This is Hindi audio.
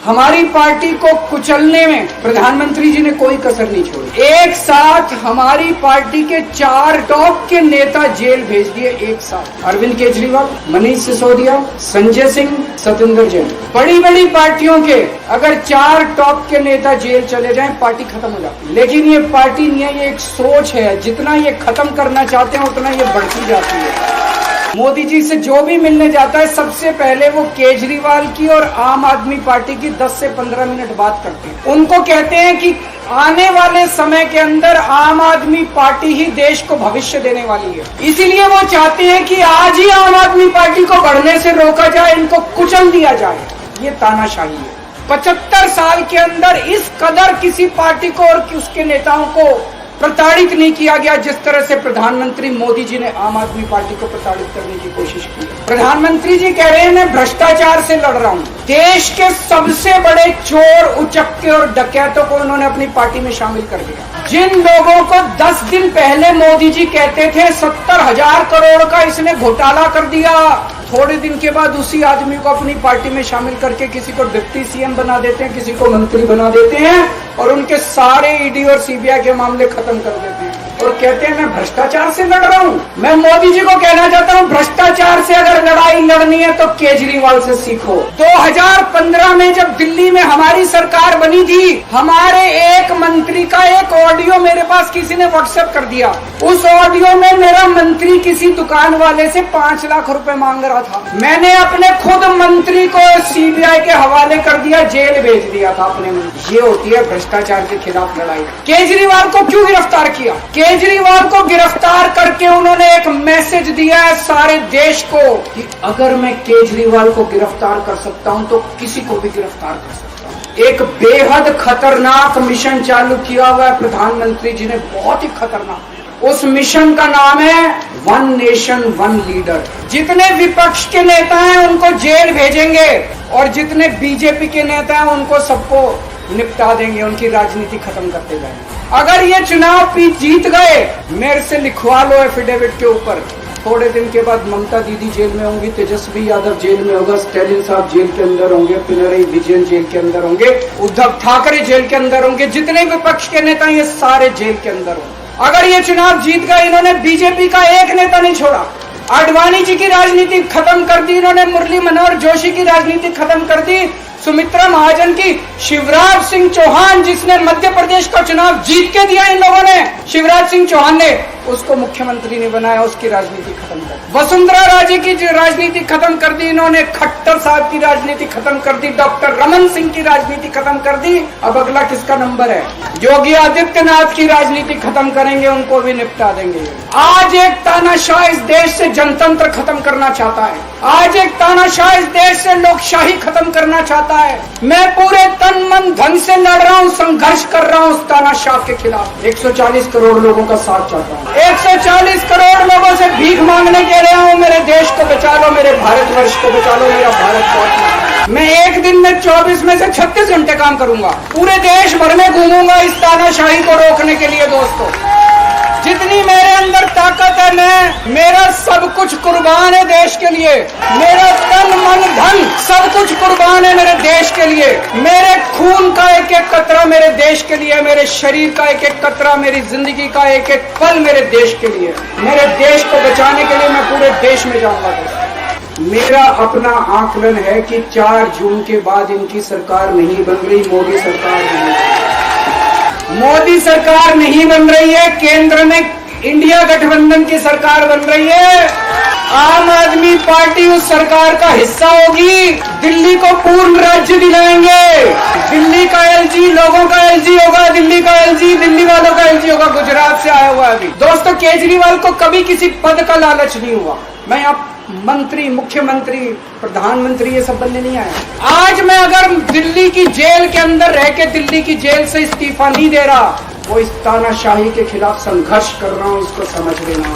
हमारी पार्टी को कुचलने में प्रधानमंत्री जी ने कोई कसर नहीं छोड़ी। एक साथ हमारी पार्टी के 4 टॉप के नेता जेल भेज दिए एक साथ। अरविंद केजरीवाल, मनीष सिसोदिया, संजय सिंह, सत्येंद्र जैन। बड़ी बड़ी पार्टियों के अगर 4 टॉप के नेता जेल चले जाएं, पार्टी खत्म हो जाती है। लेकिन ये पार्टी नहीं है, ये एक सोच है। जितना ये खत्म करना चाहते हैं उतना ये बढ़ती जाती है। मोदी जी से जो भी मिलने जाता है सबसे पहले वो केजरीवाल की और आम आदमी पार्टी की 10 से 15 मिनट बात करते हैं। उनको कहते हैं कि आने वाले समय के अंदर आम आदमी पार्टी ही देश को भविष्य देने वाली है। इसीलिए वो चाहते हैं कि आज ही आम आदमी पार्टी को बढ़ने से रोका जाए, इनको कुचल दिया जाए। ये तानाशाही है। 75 साल के अंदर इस कदर किसी पार्टी को और उसके नेताओं को प्रताड़ित नहीं किया गया जिस तरह से प्रधानमंत्री मोदी जी ने आम आदमी पार्टी को प्रताड़ित करने की कोशिश की। प्रधानमंत्री जी कह रहे हैं मैं भ्रष्टाचार से लड़ रहा हूं। देश के सबसे बड़े चोर, उचक्के और डकैतों को उन्होंने अपनी पार्टी में शामिल कर दिया। जिन लोगों को 10 दिन पहले मोदी जी कहते थे 70,000 करोड़ का इसने घोटाला कर दिया, थोड़े दिन के बाद उसी आदमी को अपनी पार्टी में शामिल करके किसी को डिप्टी सीएम बना देते हैं, किसी को मंत्री बना देते हैं और उनके सारे ईडी और सीबीआई के मामले खत्म कर देते हैं और कहते हैं मैं भ्रष्टाचार से लड़ रहा हूं। मैं मोदी जी को कहना चाहता हूं, भ्रष्टाचार से अगर लड़ाई लड़नी है तो केजरीवाल से सीखो। 2015 में जब दिल्ली में हमारी सरकार बनी थी, हमारे एक मंत्री का एक ऑडियो मेरे पास किसी ने व्हाट्सएप कर दिया। उस ऑडियो में मेरा मंत्री किसी दुकान वाले से 5 लाख रुपए मांग रहा था। मैंने अपने खुद मंत्री को सीबीआई के हवाले कर दिया, जेल भेज दिया था अपने मंत्री। ये होती है भ्रष्टाचार के खिलाफ लड़ाई। केजरीवाल को क्यों गिरफ्तार किया? केजरीवाल को गिरफ्तार करके उन्होंने एक मैसेज दिया है सारे देश को कि अगर मैं केजरीवाल को गिरफ्तार कर सकता हूं तो किसी को भी गिरफ्तार कर सकता हूं। एक बेहद खतरनाक मिशन चालू किया हुआ है प्रधानमंत्री जी ने, बहुत ही खतरनाक। उस मिशन का नाम है वन नेशन वन लीडर। जितने विपक्ष के नेता हैं उनको जेल भेजेंगे और जितने बीजेपी के नेता हैं उनको सबको निपटा देंगे, उनकी राजनीति खत्म करते जाएंगे। अगर ये चुनाव जीत गए, मेरे से लिखवा लो एफिडेविट के ऊपर, थोड़े दिन के बाद ममता दीदी जेल में होंगी, तेजस्वी यादव जेल में होगा, स्टैलिन साहब जेल के अंदर होंगे, पिनरई विजयन जेल के अंदर होंगे, उद्धव ठाकरे जेल के अंदर होंगे, जितने विपक्ष के नेता ये सारे जेल के अंदर होंगे। अगर ये चुनाव जीत गए, इन्होंने बीजेपी का एक नेता नहीं छोड़ा। आडवाणी जी की राजनीति खत्म कर दी इन्होंने, मुरली मनोहर जोशी की राजनीति खत्म कर दी, सुमित्रा महाजन की, शिवराज सिंह चौहान जिसने मध्य प्रदेश का चुनाव जीत के दिया इन लोगों ने, शिवराज सिंह चौहान ने उसको मुख्यमंत्री ने बनाया, उसकी राजनीति खत्म कर दी। वसुंधरा राजे की राजनीति खत्म कर दी इन्होंने, खट्टर साहब की राजनीति खत्म कर दी, डॉक्टर रमन सिंह की राजनीति खत्म कर दी। अब अगला किसका नंबर है? योगी आदित्यनाथ की राजनीति खत्म करेंगे, उनको भी निपटा देंगे। आज एक तानाशाह इस देश से जनतंत्र खत्म करना चाहता है। आज एक तानाशाह इस देश से लोकशाही खत्म करना चाहता है। मैं पूरे तन मन धन से लड़ रहा हूँ, संघर्ष कर रहा हूँ उस तानाशाह के खिलाफ। 140 करोड़ लोगों का साथ चाहता हूँ। 140 करोड़ लोगों से भीख मांगने के रहा हूँ, मेरे देश को बचा लो, मेरे भारतवर्ष को बचा लो, मेरा भारत बहुत। मैं एक दिन में 24 में से 36 घंटे काम करूंगा, पूरे देश भर में घूमूंगा इस तानाशाही को रोकने के लिए। दोस्तों, जितनी मेरे अंदर ताकत है, मेरा सब कुछ कुर्बान है देश के लिए। मेरा तन मन धन सब कुछ कुर्बान है मेरे देश के लिए। मेरे खून का एक एक कतरा मेरे देश के लिए, मेरे शरीर का एक एक कतरा, मेरी जिंदगी का एक एक पल मेरे देश के लिए। मेरे देश को बचाने के लिए मैं पूरे देश में जाऊंगा। मेरा अपना आकलन है कि 4 जून के बाद इनकी सरकार नहीं बन रही, मोदी सरकार नहीं बन रही है। केंद्र में इंडिया गठबंधन की सरकार बन रही है। आम आदमी पार्टी उस सरकार का हिस्सा होगी। दिल्ली को पूर्ण राज्य दिलाएंगे। दिल्ली का एलजी लोगों का एलजी होगा, दिल्ली का एलजी दिल्ली वालों का एलजी होगा। गुजरात से आया हुआ है अभी। दोस्तों, केजरीवाल को कभी किसी पद का लालच नहीं हुआ। मैं आप मंत्री, मुख्यमंत्री, प्रधानमंत्री ये सब बनने नहीं आया। आज मैं अगर दिल्ली की जेल के अंदर रह के दिल्ली की जेल से इस्तीफा नहीं दे रहा, वो इस तानाशाही के खिलाफ संघर्ष कर रहा हूं, इसको समझ लेना।